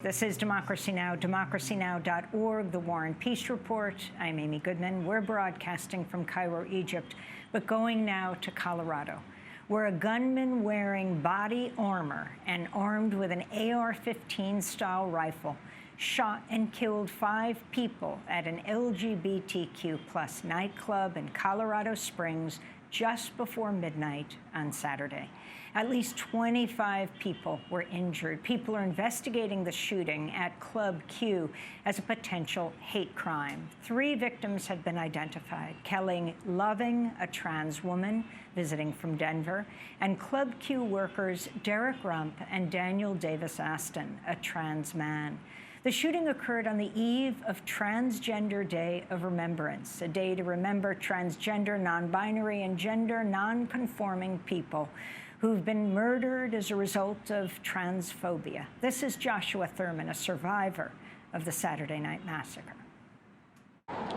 This is Democracy Now!, democracynow.org, The War and Peace Report. I'm Amy Goodman. We're broadcasting from Cairo, Egypt, but going now to Colorado, where a gunman wearing body armor and armed with an AR-15-style rifle shot and killed 5 people at an LGBTQ+ nightclub in Colorado Springs just before midnight on Saturday. At least 25 people were injured. People are investigating the shooting at Club Q as a potential hate crime. 3 victims have been identified: Kelly Loving, a trans woman visiting from Denver, and Club Q workers Derek Rump and Daniel Davis Aston, a trans man. The shooting occurred on the eve of Transgender Day of Remembrance, a day to remember transgender, non-binary, and gender non-conforming people who've been murdered as a result of transphobia. This is Joshua Thurman, a survivor of the Saturday Night Massacre.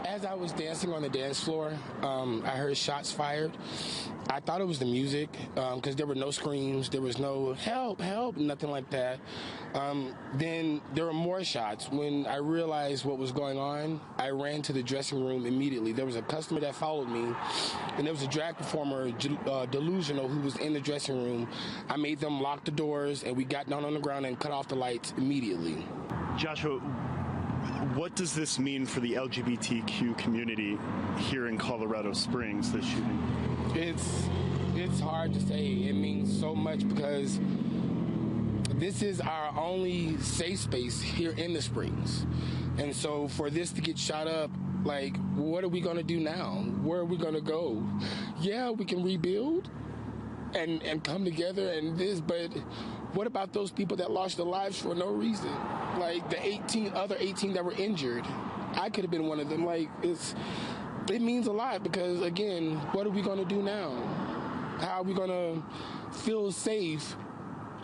As I was dancing on the dance floor, I heard shots fired. I thought it was the music because there were no screams, there was no help, help, nothing like that. Then there were more shots. When I realized what was going on, I ran to the dressing room immediately. There was a customer that followed me, and there was a drag performer, Delusional, who was in the dressing room. I made them lock the doors, and we got down on the ground and cut off the lights immediately. Joshua, what does this mean for the LGBTQ community here in Colorado Springs, this shooting? It's hard to say. It means so much because this is our only safe space here in the Springs. And so for this to get shot up, like, what are we going to do now? Where are we going to go? Yeah, we can rebuild and come together and this, but what about those people that lost their lives for no reason? Like the other 18 that were injured. I could have been one of them. Like, it means a lot because, again, what are we going to do now? How are we going to feel safe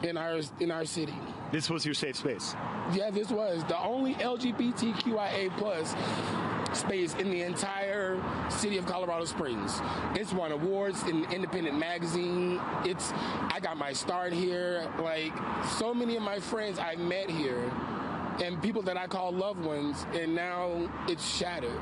in our city? This was your safe space? Yeah, this was the only LGBTQIA+ space in the entire city of Colorado Springs. It's won awards in Independent Magazine. I got my start here. Like, so many of my friends I met here and people that I call loved ones, and now it's shattered.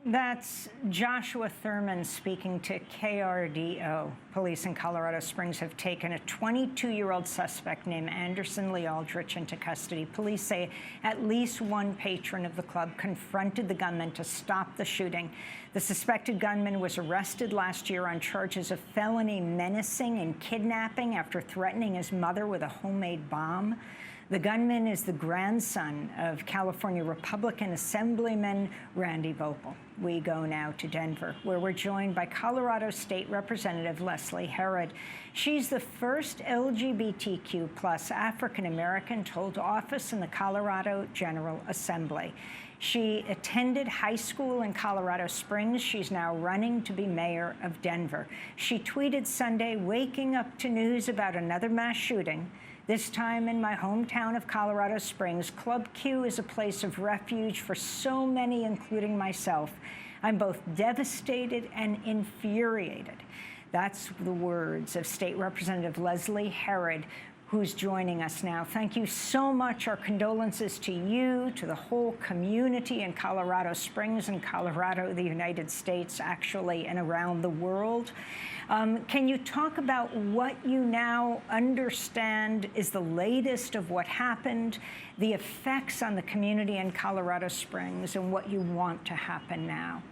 That's Joshua Thurman speaking to KRDO. Police in Colorado Springs have taken a 22-year-old suspect named Anderson Lee Aldrich into custody. Police say at least one patron of the club confronted the gunman to stop the shooting. The suspected gunman was arrested last year on charges of felony menacing and kidnapping after threatening his mother with a homemade bomb. The gunman is the grandson of California Republican Assemblyman Randy Vogel. We go now to Denver, where we're joined by Colorado State Representative Leslie Herod. She's the first LGBTQ+ African American to hold office in the Colorado General Assembly. She attended high school in Colorado Springs. She's now running to be mayor of Denver. She tweeted Sunday, waking up to news about another mass shooting. This time in my hometown of Colorado Springs, Club Q is a place of refuge for so many, including myself. I'm both devastated and infuriated. That's the words of State Representative Leslie Herod, who's joining us now. Thank you so much. Our condolences to you, to the whole community in Colorado Springs and Colorado, the United States, actually, and around the world. Can you talk about what you now understand is the latest of what happened, the effects on the community in Colorado Springs, and what you want to happen now?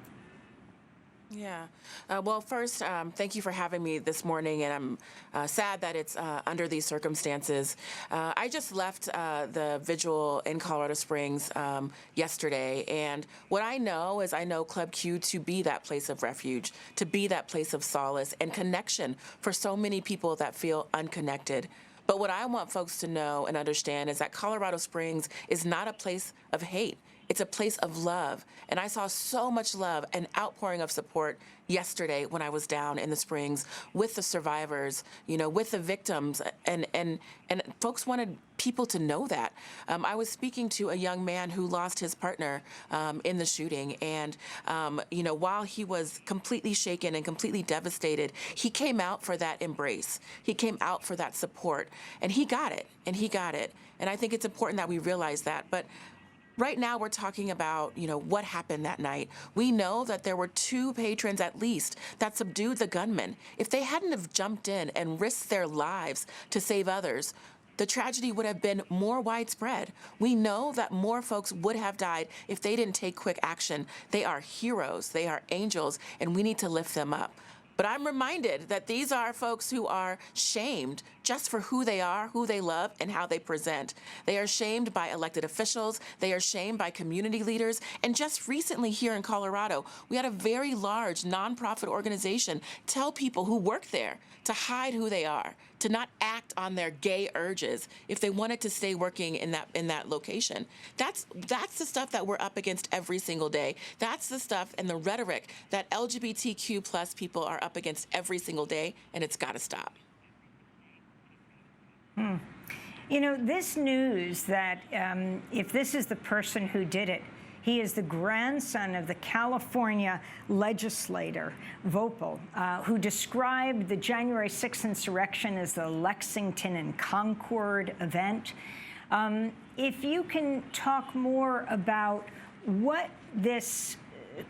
Yeah. Well, first, thank you for having me this morning, and I'm sad that it's under these circumstances. I just left the vigil in Colorado Springs yesterday, and what I know is I know Club Q to be that place of refuge, to be that place of solace and connection for so many people that feel unconnected. But what I want folks to know and understand is that Colorado Springs is not a place of hate. It's a place of love. And I saw so much love and outpouring of support yesterday when I was down in the Springs with the survivors, with the victims, and folks wanted people to know that. I was speaking to a young man who lost his partner in the shooting, and while he was completely shaken and completely devastated, he came out for that embrace. He came out for that support, and he got it. And I think it's important that we realize that. But right now, we're talking about, what happened that night. We know that there were 2 patrons at least that subdued the gunman. If they hadn't have jumped in and risked their lives to save others, the tragedy would have been more widespread. We know that more folks would have died if they didn't take quick action. They are heroes, they are angels, and we need to lift them up. But I'm reminded that these are folks who are shamed just for who they are, who they love, and how they present. They are shamed by elected officials. They are shamed by community leaders. And just recently here in Colorado, we had a very large nonprofit organization tell people who work there to hide who they are, to not act on their gay urges if they wanted to stay working in that location. That's the stuff that we're up against every single day. That's the stuff and the rhetoric that LGBTQ plus people are up against every single day, and it's got to stop. This news that if this is the person who did it, he is the grandson of the California legislator, Vopel, who described the January 6th insurrection as the Lexington and Concord event. If you can talk more about what this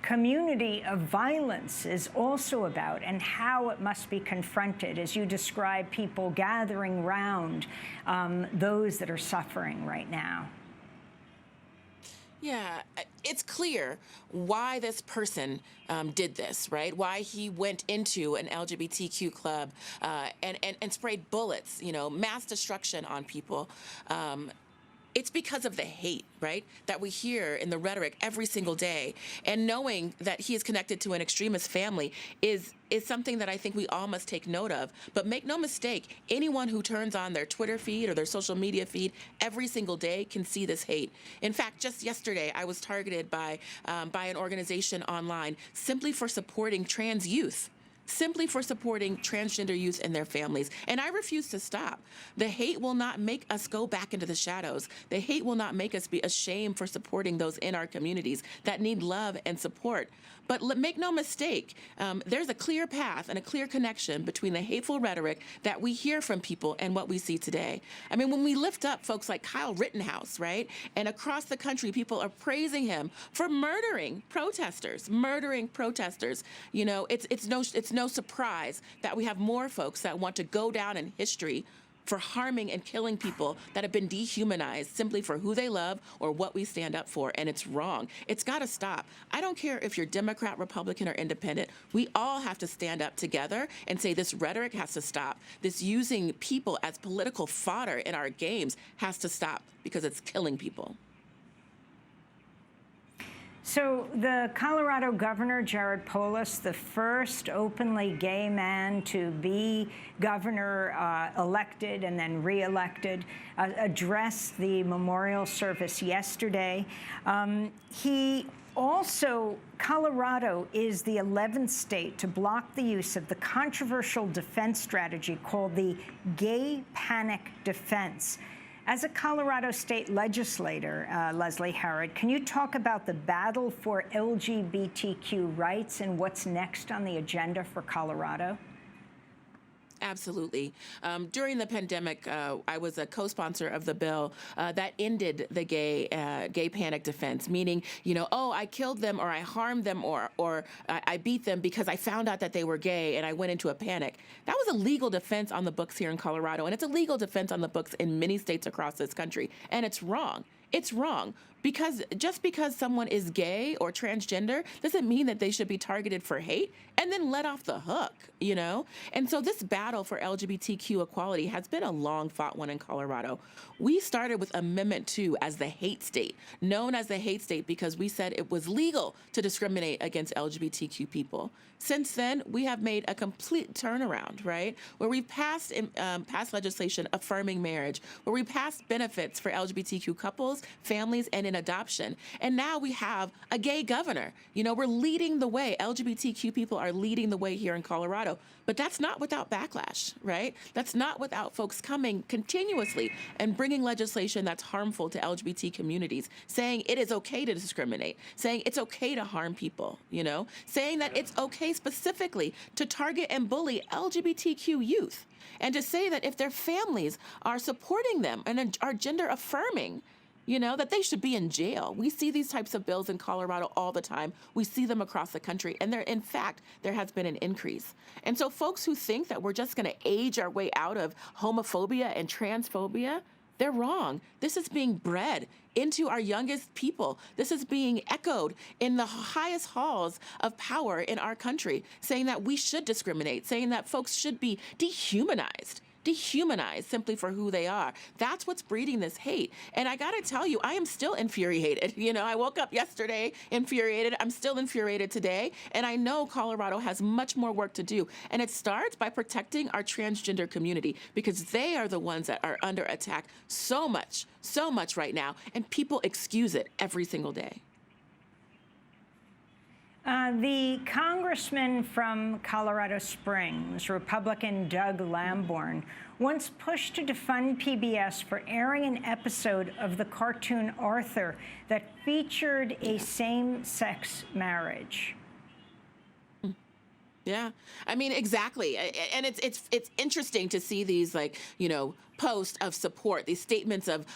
community of violence is also about and how it must be confronted as you describe people gathering round those that are suffering right now. Yeah, it's clear why this person did this, right? Why he went into an LGBTQ club and sprayed bullets, mass destruction on people. It's because of the hate, right, that we hear in the rhetoric every single day. And knowing that he is connected to an extremist family is something that I think we all must take note of. But make no mistake, anyone who turns on their Twitter feed or their social media feed every single day can see this hate. In fact, just yesterday, I was targeted by an organization online simply for supporting trans youth. Simply for supporting transgender youth and their families. And I refuse to stop. The hate will not make us go back into the shadows. The hate will not make us be ashamed for supporting those in our communities that need love and support. But make no mistake, there's a clear path and a clear connection between the hateful rhetoric that we hear from people and what we see today. I mean, when we lift up folks like Kyle Rittenhouse, right, and across the country, people are praising him for murdering protesters. It's no surprise that we have more folks that want to go down in history for harming and killing people that have been dehumanized simply for who they love or what we stand up for, and it's wrong. It's got to stop. I don't care if you're Democrat, Republican, or independent. We all have to stand up together and say this rhetoric has to stop. This using people as political fodder in our games has to stop because it's killing people. So the Colorado governor, Jared Polis, the first openly gay man to be governor elected and then reelected, addressed the memorial service yesterday. Colorado is the 11th state to block the use of the controversial defense strategy called the gay panic defense. As a Colorado state legislator, Leslie Harrod, can you talk about the battle for LGBTQ rights and what's next on the agenda for Colorado? Absolutely. During the pandemic, I was a co-sponsor of the bill that ended the gay panic defense, meaning, I killed them or I harmed them or I beat them because I found out that they were gay and I went into a panic. That was a legal defense on the books here in Colorado, and it's a legal defense on the books in many states across this country, and it's wrong. It's wrong. Because just because someone is gay or transgender doesn't mean that they should be targeted for hate and then let off the hook, And so this battle for LGBTQ equality has been a long fought one in Colorado. We started with Amendment 2 as the hate state, known as the hate state because we said it was legal to discriminate against LGBTQ people. Since then, we have made a complete turnaround, right? Where we've passed legislation affirming marriage, where we passed benefits for LGBTQ couples families, and in adoption. And now we have a gay governor. You know, we're leading the way. LGBTQ people are leading the way here in Colorado. But that's not without backlash, right? That's not without folks coming continuously and bringing legislation that's harmful to LGBT communities, saying it is okay to discriminate, saying it's okay to harm people, you know, saying that it's okay specifically to target and bully LGBTQ youth, and to say that if their families are supporting them and are gender affirming, you know, that they should be in jail. We see these types of bills in Colorado all the time. We see them across the country. And in fact, there has been an increase. And so folks who think that we're just going to age our way out of homophobia and transphobia, they're wrong. This is being bred into our youngest people. This is being echoed in the highest halls of power in our country, saying that we should discriminate, saying that folks should be dehumanized simply for who they are. That's what's breeding this hate. And I gotta tell you, I am still infuriated. You know, I woke up yesterday infuriated. I'm still infuriated today. And I know Colorado has much more work to do. And it starts by protecting our transgender community, because they are the ones that are under attack so much right now. And people excuse it every single day. The congressman from Colorado Springs, Republican Doug Lamborn, once pushed to defund PBS for airing an episode of the cartoon Arthur that featured a same-sex marriage. Yeah, I mean, exactly. And it's interesting to see these, like, you know, posts of support, these statements of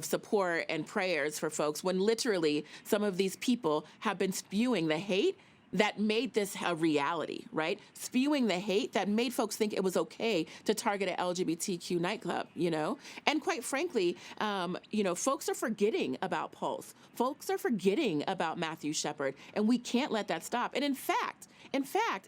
support and prayers for folks, when literally some of these people have been spewing the hate that made this a reality, right? Spewing the hate that made folks think it was okay to target an LGBTQ nightclub, you know? And quite frankly, you know, folks are forgetting about Pulse. Folks are forgetting about Matthew Shepard, and we can't let that stop. And in fact,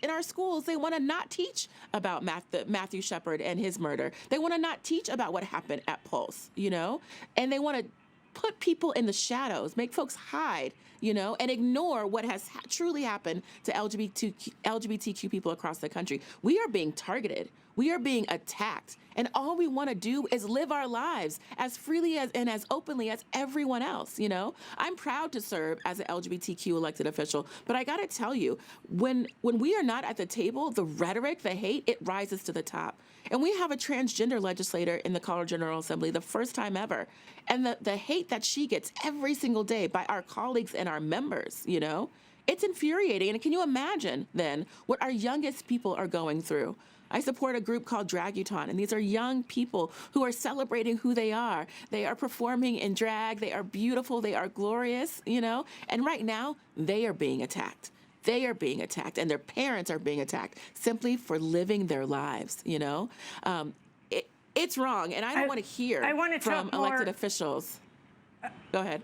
in our schools, they want to not teach about Matthew Shepard and his murder. They want to not teach about what happened at Pulse, you know? And they want to put people in the shadows, make folks hide, you know, and ignore what has truly happened to LGBTQ people across the country. We are being targeted. We are being attacked. And all we want to do is live our lives as freely and as openly as everyone else, you know? I'm proud to serve as an LGBTQ elected official, but I got to tell you, when we are not at the table, the rhetoric, the hate, it rises to the top. And we have a transgender legislator in the Colorado General Assembly, the first time ever. And the hate that she gets every single day by our colleagues and our members, you know, it's infuriating. And can you imagine then what our youngest people are going through? I support a group called Drag Utah, and these are young people who are celebrating who they are. They are performing in drag. They are beautiful. They are glorious, you know, and right now they are being attacked. They are being attacked, and their parents are being attacked simply for living their lives, you know? It's wrong, and I don't want to hear from elected officials. Go ahead.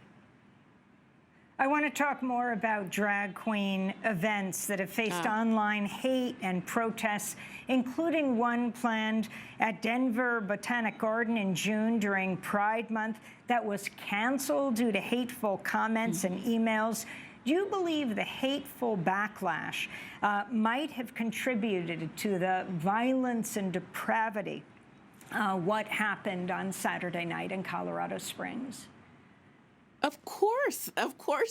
I want to talk more about drag queen events that have faced online hate and protests, including one planned at Denver Botanic Garden in June during Pride Month that was canceled due to hateful comments and emails. Do you believe the hateful backlash might have contributed to the violence and depravity what happened on Saturday night in Colorado Springs? Of course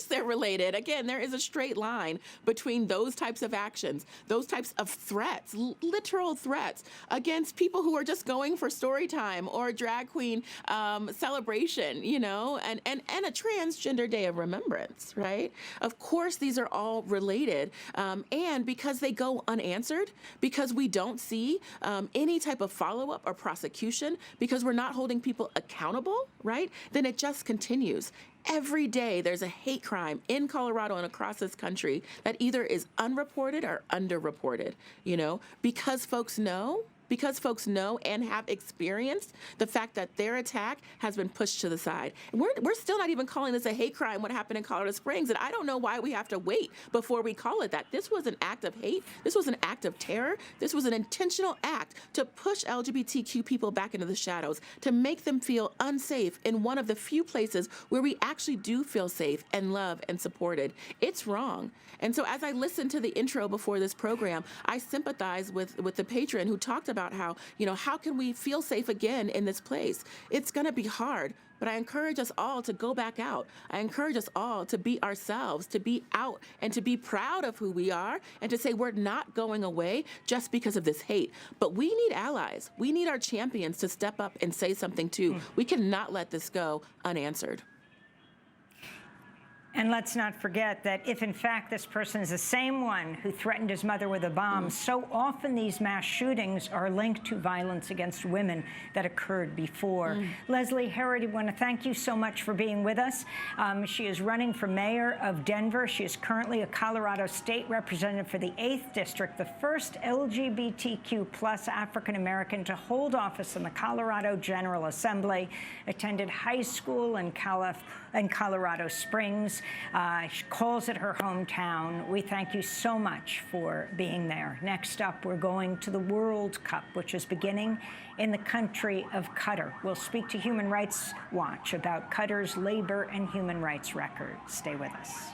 they're related. Again, there is a straight line between those types of actions, those types of threats, literal threats against people who are just going for story time or drag queen celebration, you know, and a Transgender Day of Remembrance, right? Of course, these are all related. And because they go unanswered, because we don't see any type of follow-up or prosecution, because we're not holding people accountable, right? Then it just continues. Every day there's a hate crime in Colorado and across this country that either is unreported or underreported, you know, because folks know and have experienced the fact that their attack has been pushed to the side. And we're still not even calling this a hate crime, what happened in Colorado Springs, and I don't know why we have to wait before we call it that. This was an act of hate. This was an act of terror. This was an intentional act to push LGBTQ people back into the shadows, to make them feel unsafe in one of the few places where we actually do feel safe and loved and supported. It's wrong. And so as I listened to the intro before this program, I sympathize with the patron who talked about how, you know, how can we feel safe again in this place? It's going to be hard. but I encourage us all to go back out. I encourage us all to be ourselves, to be out and to be proud of who we are and to say we're not going away just because of this hate. But we need allies. We need our champions to step up and say something too. We cannot let this go unanswered. And let's not forget that if, in fact, this person is the same one who threatened his mother with a bomb, so often these mass shootings are linked to violence against women that occurred before. Leslie Herod, I want to thank you so much for being with us. She is running for mayor of Denver. She is currently a Colorado state representative for the 8th District, the first LGBTQ plus African American to hold office in the Colorado General Assembly, attended high school in Colorado Springs. She calls it her hometown. We thank you so much for being there. Next up, we're going to the World Cup, which is beginning in the country of Qatar. We'll speak to Human Rights Watch about Qatar's labor and human rights record. Stay with us.